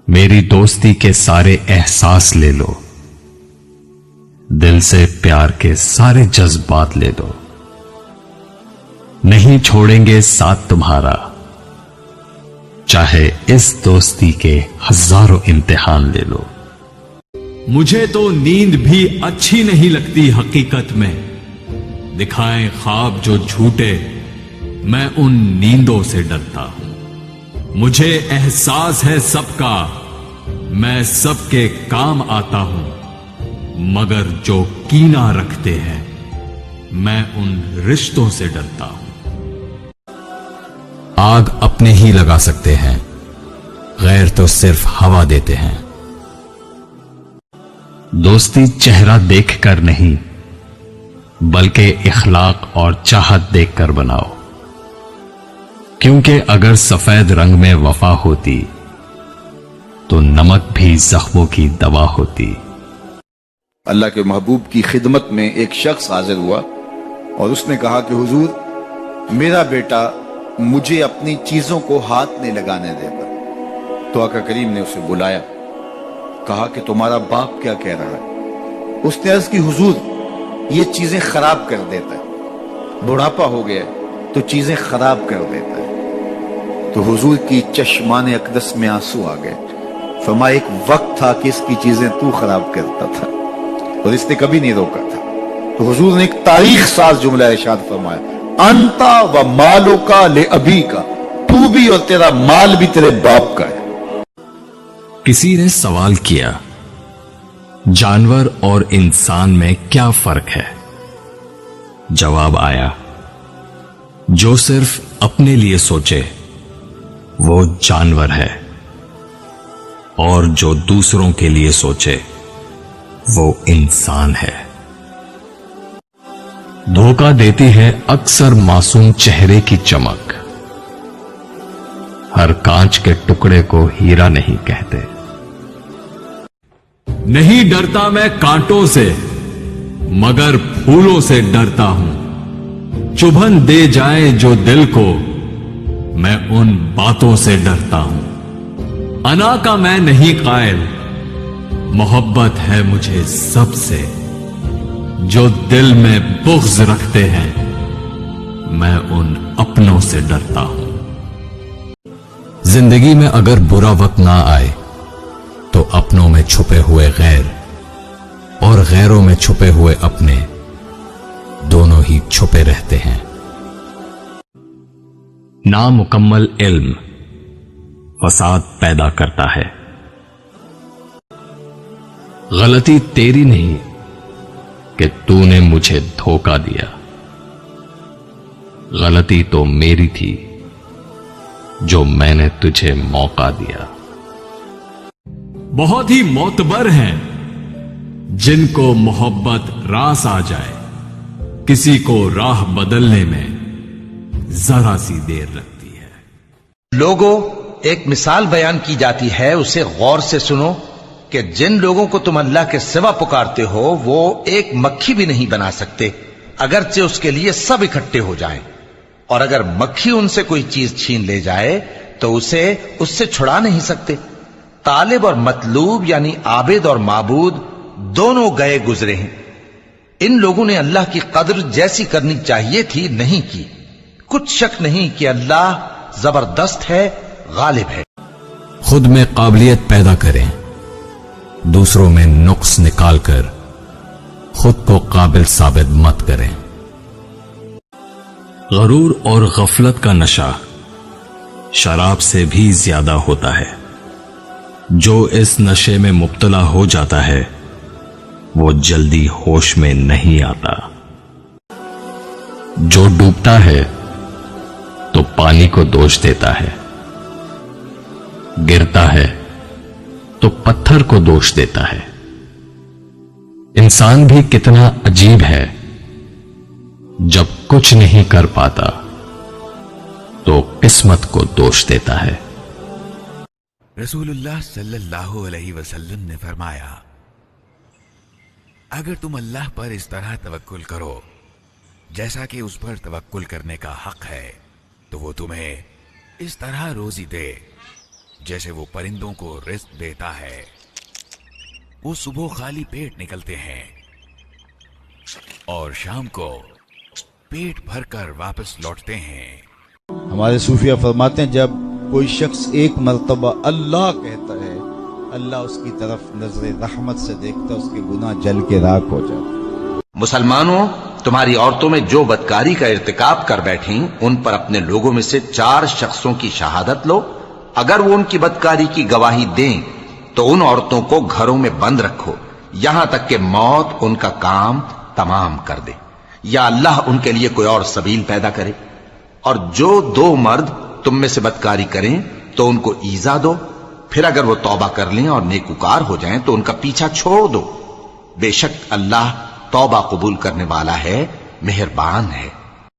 मेरी दोस्ती के सारे एहसास ले लो, दिल से प्यार के सारे जज्बात ले लो, नहीं छोड़ेंगे साथ तुम्हारा, चाहे इस दोस्ती के हजारों इम्तिहान ले लो। मुझे तो नींद भी अच्छी नहीं लगती हकीकत में, दिखाएं ख्वाब जो झूठे, मैं उन नींदों से डरता हूं। मुझे एहसास है सबका, मैं सबके काम आता हूं, मगर जो कीना रखते हैं मैं उन रिश्तों से डरता हूं। आग अपने ही लगा सकते हैं, गैर तो सिर्फ हवा देते हैं। दोस्ती चेहरा देखकर नहीं, बल्कि इखलाक और चाहत देखकर बनाओ, क्योंकि अगर सफेद रंग में वफा होती तो नमक भी जख्मों की दवा होती। अल्लाह के महबूब की खिदमत में एक शख्स हाजिर हुआ और उसने कहा कि हुजूर, मेरा बेटा मुझे अपनी चीजों को हाथ नहीं लगाने देता। तो आका करीम ने उसे बुलाया, कहा कि तुम्हारा बाप क्या कह रहा है? उसने अर्ज की, हुजूर ये चीजें खराब कर देता है, बुढ़ापा हो गया तो चीजें खराब कर देता है। तो हुजूर की चश्मान अकदस में आंसू आ गए। फरमाया, एक वक्त था कि इसकी चीजें तू खराब करता था और इसने कभी नहीं रोका था। तो हुजूर ने एक तारीख साज जुमला इरशाद फरमाया, अंता व मालो का ले अभी का, तू भी और तेरा माल भी तेरे बाप का है। किसी ने सवाल किया, जानवर और इंसान में क्या फर्क है? जवाब आया, जो सिर्फ अपने लिए सोचे वो जानवर है, और जो दूसरों के लिए सोचे वो इंसान है। धोखा देती है अक्सर मासूम चेहरे की चमक, हर कांच के टुकड़े को हीरा नहीं कहते। नहीं डरता मैं कांटों से, मगर फूलों से डरता हूं। चुभन दे जाए जो दिल को, मैं उन बातों से डरता हूं। अना का मैं नहीं कायल, मोहब्बत है मुझे सबसे। जो दिल में बुग़्ज़ रखते हैं, मैं उन अपनों से डरता हूं। जिंदगी में अगर बुरा वक्त ना आए तो अपनों में छुपे हुए गैर और गैरों में छुपे हुए अपने, दोनों ही छुपे रहते हैं। नामुकम्मल इल्म फसाद पैदा करता है। गलती तेरी नहीं कि तूने मुझे धोखा दिया, गलती तो मेरी थी जो मैंने तुझे मौका दिया। बहुत ही मोतबर हैं जिनको मोहब्बत रास आ जाए, किसी को राह बदलने में जरा सी देर लगती है। लोगों, एक मिसाल बयान की जाती है, उसे गौर से सुनो कि जिन लोगों को तुम अल्लाह के सिवा पुकारते हो वो एक मक्खी भी नहीं बना सकते, अगरचे उसके लिए सब इकट्ठे हो जाएं। और अगर मक्खी उनसे कोई चीज छीन ले जाए तो उसे उससे छुड़ा नहीं सकते। तालिब और मतलूब यानी आबिद और माबूद दोनों गए गुजरे हैं। इन लोगों ने अल्लाह की कद्र जैसी करनी चाहिए थी नहीं की। कुछ शक नहीं कि अल्लाह जबरदस्त है, गालिब है। खुद में काबिलियत पैदा करें, दूसरों में नुक्स निकालकर खुद को काबिल साबित मत करें। गरूर और गफलत का नशा शराब से भी ज्यादा होता है। जो इस नशे में मुब्तला हो जाता है वो जल्दी होश में नहीं आता। जो डूबता है तो पानी को दोष देता है, गिरता है तो पत्थर को दोष देता है। इंसान भी कितना अजीब है, जब कुछ नहीं कर पाता तो किस्मत को दोष देता है। रसूलुल्लाह सल्लल्लाहु अलैहि वसल्लम ने फरमाया, अगर तुम अल्लाह पर इस तरह तवक्कुल करो जैसा कि उस पर तवक्कुल करने का हक है, तो वो तुम्हें इस तरह रोजी दे जैसे वो परिंदों को रिज़्क देता है। वो सुबह खाली पेट निकलते हैं और शाम को पेट भरकर वापस लौटते हैं। हमारे सूफिया फरमाते हैं, जब कोई शख्स एक मर्तबा अल्लाह कहता है, अल्लाह उसकी तरफ नजर रहमत से देखता, उसके गुनाह जल के राख हो जाते। मुसलमानों, तुम्हारी औरतों में जो बदकारी का इर्तिकाब कर बैठी, उन पर अपने लोगों में से 4 शख्सों की शहादत लो। अगर वो उनकी बदकारी की गवाही दें तो उन औरतों को घरों में बंद रखो यहां तक कि मौत उनका काम तमाम कर दे, या अल्लाह उनके लिए कोई और सबील पैदा करे। और जो 2 मर्द तुम में से बदकारी करें तो उनको ईजा दो, फिर अगर वो तौबा कर लें और नेकुकार हो जाएं तो उनका पीछा छोड़ दो। बेशक अल्लाह तौबा कबूल करने वाला है, मेहरबान है।